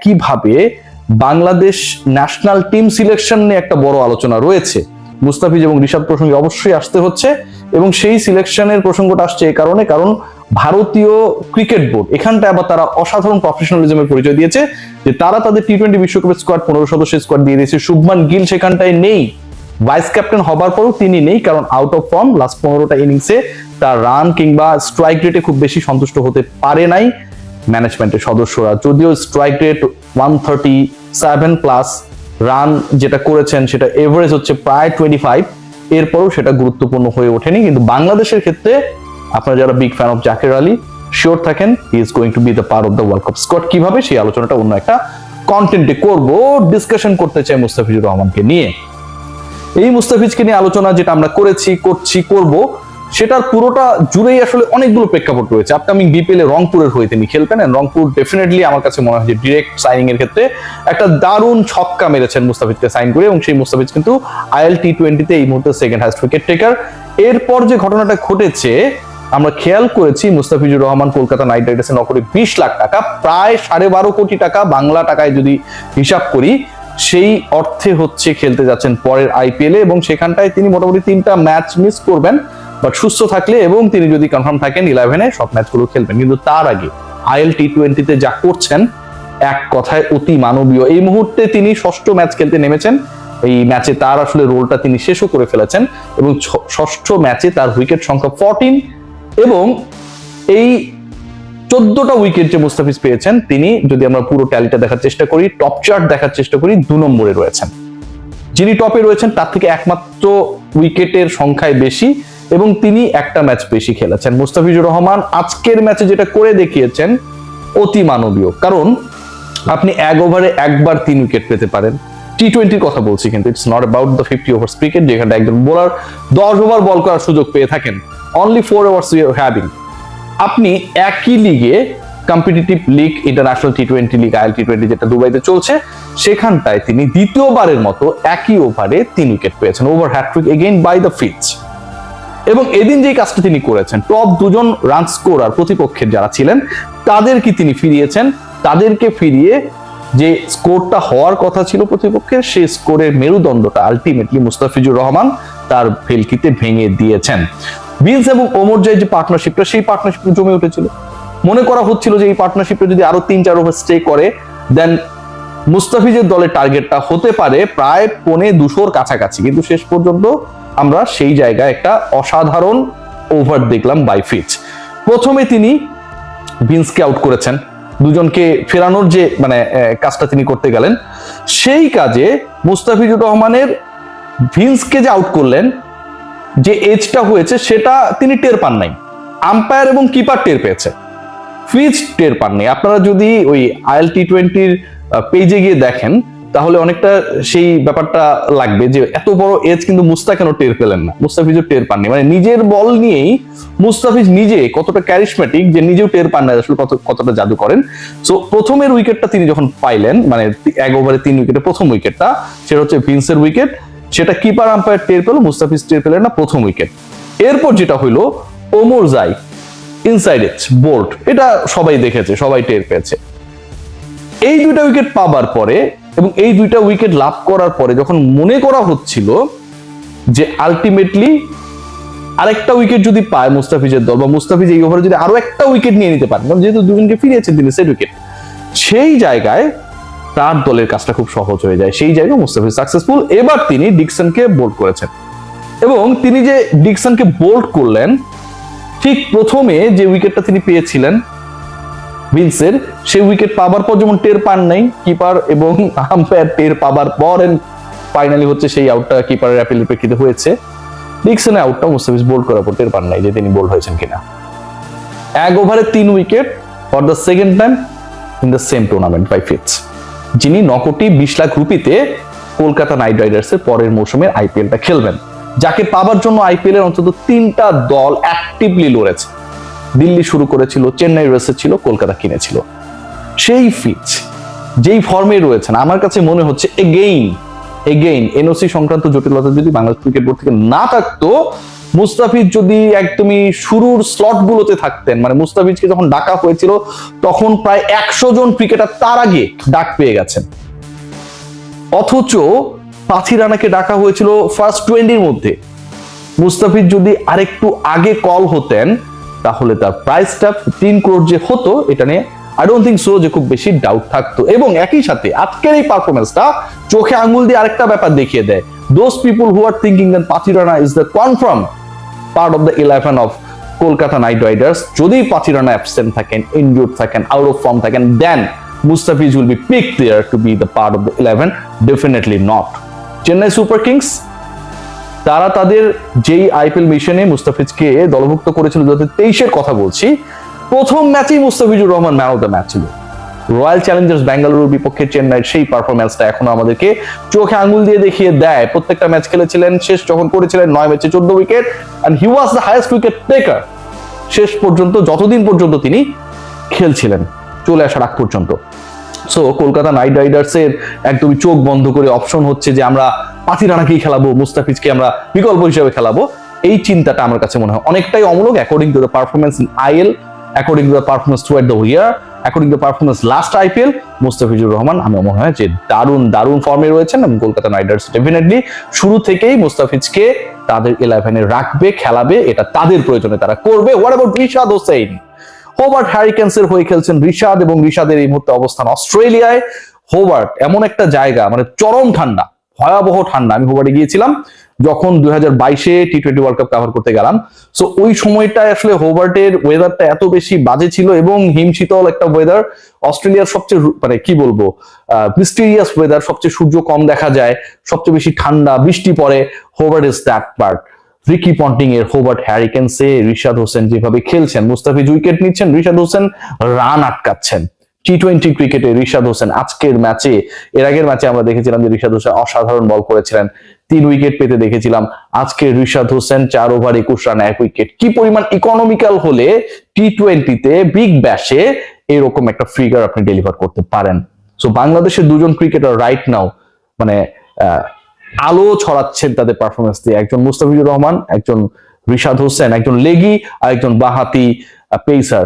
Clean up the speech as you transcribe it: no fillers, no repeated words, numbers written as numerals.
একইভাবে Bangladesh national team selection নিয়ে একটা বড় আলোচনা রয়েছে। মুস্তাফিজ এবং রিশাদ প্রসঙ্গে অবশ্যই আসতে হচ্ছে, এবং সেই সিলেকশনের প্রসঙ্গটা আসছে এই কারণে, কারণ ভারতীয় ক্রিকেট বোর্ড এখানটায় আবার তারা অসাধারণ প্রফেশনালিজমের পরিচয় দিয়েছে যে তারা তাদের টি-20 বিশ্বকাপের স্কোয়াড 15 সদস্যের স্কোয়াড দিয়ে দিয়েছে। শুভমান গিল সেখানটায় নেই, ভাইস ক্যাপ্টেন হবার পরও তিনি নেই, কারণ আউট অফ ফর্ম। লাস্ট 15টা ইনিংসে তার রান কিংবা স্ট্রাইক রেটে খুব বেশি সন্তুষ্ট হতে পারে নাই ম্যানেজমেন্টের সদস্যরা। যদিও স্ট্রাইক রেট 137 প্লাস, রান যেটা করেছেন সেটা এভারেজ হচ্ছে প্রায় 25, এরপরও সেটা গুরুত্বপূর্ণ হয়ে ওঠেনি। কিন্তু বাংলাদেশের ক্ষেত্রে আপনারা যারা big fan of Jaker Ali, sure থাকেন he is going to be the part of the world cup squad. কিভাবে, সেই আলোচনাটা অন্য একটা কন্টেন্টে করব। ডিসকাশন করতে চাই মুস্তাফিজুর রহমানকে নিয়ে। এই মুস্তাফিজকে নিয়ে আলোচনা যেটা আমরা করব, সেটার পুরোটা জুড়েই আসলে অনেকগুলো প্রেক্ষাপট রয়েছে। আপকামিং বিপিএল এ রংপুরের হয়ে তিনি খেলবেন, রংপুর ডেফিনেটলি আমার কাছে মনে হয় যে ডিরেক্ট সাইনিং এর ক্ষেত্রে একটা দারুণ ছক্কা মেরেছেন মুস্তাফিজকে সাইন করে, এবং সেই মুস্তাফিজ কিন্তু আইএল টি-20 এই মুহূর্তে সেকেন্ড হাইস্ট উইকেট টেকার। এরপর যে ঘটনাটা ঘটেছে আমরা খেয়াল করেছি, মুস্তাফিজুর রহমান কলকাতা নাইট রাইডার্সে নকরে 20 লাখ টাকা, প্রায় 12.5 কোটি টাকা বাংলা টাকায় যদি হিসাব করি, সেই অর্থে হচ্ছে খেলতে যাচ্ছেন পরের আইপিএল এ, এবং সেখানটায় তিনি মোটামুটি 3টা ম্যাচ মিস করবেন, বাট সুস্থ থাকলে এবং তিনি যদি কনফার্ম থাকেন 11-এ সব ম্যাচগুলো খেলবেন। কিন্তু তার আগে আইএল টি-20 যা করছেন এক কথায় অতি মানবীয়। এই মুহূর্তে তিনি 6ষ্ঠ ম্যাচ খেলতে নেমেছেন, এই ম্যাচে তার আসলে রোলটা তিনি শেষও করে ফেলেছেন, এবং 6ষ্ঠ ম্যাচে তার উইকেট সংখ্যা 14, এবং এই 14টা উইকেট যে মুস্তাফিজ পেয়েছেন, তিনি যদি আমরা পুরো ট্যালিটা দেখার চেষ্টা করি, টপ চার্ট দেখার চেষ্টা করি, 2 নম্বরে রয়েছেন। যিনি টপে রয়েছেন তার থেকে একমাত্র উইকেটের সংখ্যায় বেশি, এবং তিনি একটা ম্যাচ বেশি খেলেছেন। মুস্তাফিজুর রহমান আজকের ম্যাচে যেটা করে দেখিয়েছেন অতি মানবীয়, কারণ আপনি 1 ওভারে একবার 3 উইকেট পেতে পারেন। টি-20 কথা বলছি, কিন্তু it's not about the 50 ওভার্স cricket, যেখানে একজন বোলার 10 ওভার বল করার সুযোগ পেয়ে থাকেন। Only 4 overs you are having. আপনি একই লিগে, কম্পিটিটিভ লিগ, ইন্টারন্যাশনাল টি-20 লিগ, আইএল টি-20 যেটা দুবাইতে চলছে, সেখানটায় তিনি দ্বিতীয়বারের মতো একই ওভারে 3 উইকেট পেয়েছেন, over hat-trick again by the Fizz. এবং এদিন যে কাজটা তিনি করেছেন, টপ 2 জন রান স্কোরার প্রতিপক্ষের যারা ছিলেন তাদেরকে তিনি ফিরিয়েছেন, তাদেরকে ফিরিয়ে যে স্কোরটা হওয়ার কথা ছিল প্রতিপক্ষের, সেই স্কোরের মেরুদণ্ডটা আলটিমেটলি মুস্তাফিজুর রহমান তার ভেলকিতে ভেঙে দিয়েছেন। ভিন্স এবং ওমরজাই যে পার্টনারশিপটা, সেই পার্টনারশিপটা জমে উঠেছিল। মনে করা হচ্ছিল যে এই পার্টনারশিপটা যদি আরো 3-4 ওভার স্টে করে, দেন মুস্তাফিজের দলের টার্গেটটা হতে পারে প্রায় 250-র কাছাকাছি। কিন্তু শেষ পর্যন্ত আমরা সেই জায়গায় একটা অসাধারণ ওভার দেখলাম বাই ফিচ। প্রথমে তিনি ভিন্সকে আউট করেছেন, দুজনকে ফেরানোর যে কাজটা তিনি করতে গেলেন, সেই কাজে মুস্তাফিজুর রহমানের ভিন্সকে যে আউট করলেন, যে এজটা হয়েছে সেটা তিনি টের পান নাই, আম্পায়ার এবং কিপার টের পেয়েছে, ফিচ টের পাননি। আপনারা যদি ওই আইএল টি-20 পেজে গিয়ে দেখেন, তাহলে অনেকটা সেই ব্যাপারটা লাগবে যে এত বড় এজ কিন্তু মুস্তা কেন টের পেলেন না, মুস্তাফিজও টের পাননি। নিজের বল নিয়েই মুস্তাফিজ নিজে কতটা ক্যারিশমেটিক যে নিজেও টের পান না আসলে কতটা জাদু করেন। সো প্রথমের উইকেটটা তিনি যখন পাইলেন, 1 ওভারে 3 উইকেটে প্রথম উইকেটটা, সেটা হচ্ছে ভিন্সের উইকেট, সেটা কিপার আম্পায়ার টের পেল, মুস্তাফিজ টের পেলেন না, প্রথম উইকেট। এরপর যেটা হইলো ওমরজাই ইনসাইড এজ বোল্ড, এটা সবাই দেখেছে, সবাই টের পেয়েছে। এই 2টা উইকেট পাবার পরে এবং এই 2টা উইকেট লাভ করার পরে যখন মনে করা হচ্ছিল যে আলটিমেটলি আরেকটা উইকেট যদি পায় মুস্তাফিজের দল, বা মুস্তাফিজ এই ওভারে যদি আরো একটা উইকেট নিয়ে নিতে পারেন, যেহেতু দুজনকে ফিরিয়েছেন তিনি সেট উইকেট, সেই জায়গায় তার দলের কাজটা খুব সহজ হয়ে যায়। সেই জায়গায় মুস্তাফিজ সাকসেসফুল। এবার তিনি ডিকসনকে বোল্ড করেছেন, এবং তিনি যে ডিকসনকে বোল্ড করলেন, ঠিক প্রথমে যে উইকেটটা তিনি পেয়েছিলেন ভিন্সের, সেই উইকেট পাবার পর যেমন টের পান নাই কিপার এবং আম্পায়ার, টের পাবার পর ফাইনালি হচ্ছে সেই আউটটা কিপারের অ্যাপিলের প্রেক্ষিতে হয়েছে। ডিকসনের আউটটা মুস্তাফিজ বোল্ড করার পর টের পান নাই যে তিনি বোল্ড হয়েছেন কিনা। 1 ওভারে 3 wicket for the second time in the same tournament by Fizz, যিনি 9 কোটি 20 লাখ রুপিতে কলকাতা নাইট রাইডার্সের পরের মৌসুমের আইপিএলটা খেলবেন, যাকে পাবার জন্য আইপিএল এর অন্তত 3টা দল অ্যাক্টিভলি লড়েছে। দিল্লি শুরু করেছিল, চেন্নাই রয়েছে ছিল, কলকাতা কিনেছিল। সেই ফিচ যেই ফর্মে রয়েছেন, আমার কাছে মনে হচ্ছে এগেইন এনওসি সংক্রান্ত জটিলতা যদি বাংলাদেশ ক্রিকেট বোর্ড থেকে না থাকতো, মুস্তাফিজ যদি একদমই শুরুর স্লট গুলোতে থাকতেন, মানে মুস্তাফিজকে যখন ডাকা হয়েছিল তখন প্রায় 100 জন ক্রিকেটার তার আগে ডাক পেয়ে গেছেন, অথচ পাথি রানাকে ডাকা হয়েছিল ফার্স্ট 20-র মধ্যে। মুস্তাফিজ যদি আরেকটু আগে কল হতেন তাহলে তার প্রাইসটা 3 crore যে হতো, এটা নিয়ে আই ডোন্ট থিঙ্ক সো যে খুব বেশি ডাউট থাকতো। এবং একই সাথে আজকের এই পারফরমেন্সটা চোখে আঙুল দিয়ে আরেকটা ব্যাপার দেখিয়ে দেয়, those people who are thinking that Pathirana is the confirm part of the 11 of Kolkata Knight Riders, যদি পাথি রানা অ্যাবসেন্ট থাকেন, ইনজুর্ড থাকেন, আউট অফ ফর্ম থাকেন, then Mustafiz will be picked there to be the part of the 11, definitely not. Chennai Super Kings তারা তাদের যেই IPL মিশনে মুস্তাফিজকে দলভুক্ত করেছিল 2023-এর কথা বলছি, প্রথম ম্যাচেই Mustafizur Rahman man of the match ছিল। রয়্যাল চ্যালেঞ্জার্স বেঙ্গালুরুর বিপক্ষে চেন্নাইয়ের সেই পারফরম্যান্সটা এখনো আমাদেরকে চোখে আঙুল দিয়ে দেখিয়ে দেয়। প্রত্যেকটা ম্যাচ খেলেছিলেন, শেষ যখন করেছিলেন 9 ম্যাচে 14 wicket, and he was the highest wicket taker শেষ পর্যন্ত, যতদিন পর্যন্ত তিনি খেলছিলেন, চলে আসার আগ পর্যন্ত। সো কলকাতা নাইট রাইডার্সের একদমই চোখ বন্ধ করে অপশন হচ্ছে যে আমরা পাথি রানাকেই খেলাবো, মুস্তাফিজকে আমরা বিকল্প হিসেবে খেলাবো, এই চিন্তাটা আমার কাছে মনে হয় অনেকটাই অমূলক। According to the performance in IPL, according to the performance throughout the year, according to performance last IPL, Mustafizur Rahman আমার মনে হয় যে দারুণ ফর্মে রয়েছেন এবং কলকাতা নাইট রাইডার্স ডেফিনেটলি শুরু থেকেই মুস্তাফিজকে তাদের 11-এ রাখবে, খেলাবে, এটা তাদের প্রয়োজনে তারা করবে। What about Rishad Hossain? Hobart হ্যারিকেন্সের হয়ে খেলছেন রিশাদ, এবং রিশাদের এই মুহূর্তে অবস্থান অস্ট্রেলিয়ায়। হোবার্ট এমন একটা জায়গা, মানে চরম ঠান্ডা, ভয়াবহ ঠান্ডা। আমি হোবার্টে গিয়েছিলাম যখন 2022-এ টি20 ওয়ার্ল্ড কাপ কভার করতে গেলাম। সো ওই সময়টায় আসলে হোবার্টের ওয়েদারটা এত বেশি বাজে ছিল এবং হিমশীতল একটা ওয়েদার। অস্ট্রেলিয়ার সবচেয়ে মানে কি বলবো মিস্টিরিয়াস ওয়েদার, সবচেয়ে সূর্য কম দেখা যায়, সবচেয়ে বেশি ঠান্ডা, বৃষ্টি পড়ে। Hobart is that part. Ricky Ponting এর হোবার্ট হ্যারিকেন্সে রিশাদ হোসেন যেভাবে খেলছেন, মুস্তাফিজ উইকেট নিচ্ছেন, রিশাদ হোসেন রান আটকাচ্ছেন। টি20 ক্রিকেটে রিশাদ হোসেন আজকের ম্যাচে, এর আগের ম্যাচে আমরা দেখেছিলাম যে রিশাদ হোসেন অসাধারণ বল করেছিলেন, 3 উইকেট পেতে দেখেছিলাম। আজকে Rishad Hossain 4 over 21 run 1 wicket. কি পরিমাণ ইকোনমিক্যাল হলে টি20-তে বিগ ব্যাশে এরকম একটা ফিগার আপনি ডেলিভার করতে পারেন। সো বাংলাদেশের দুজন ক্রিকেটার রাইট নাও মানে আলো ছড়াচ্ছেন তাদের পারফরমেন্স দিয়ে, একজন মুস্তাফিজুর রহমান, একজন রিশাদ হোসেন, একজন লেগি আর একজন বাহাতি পেসার।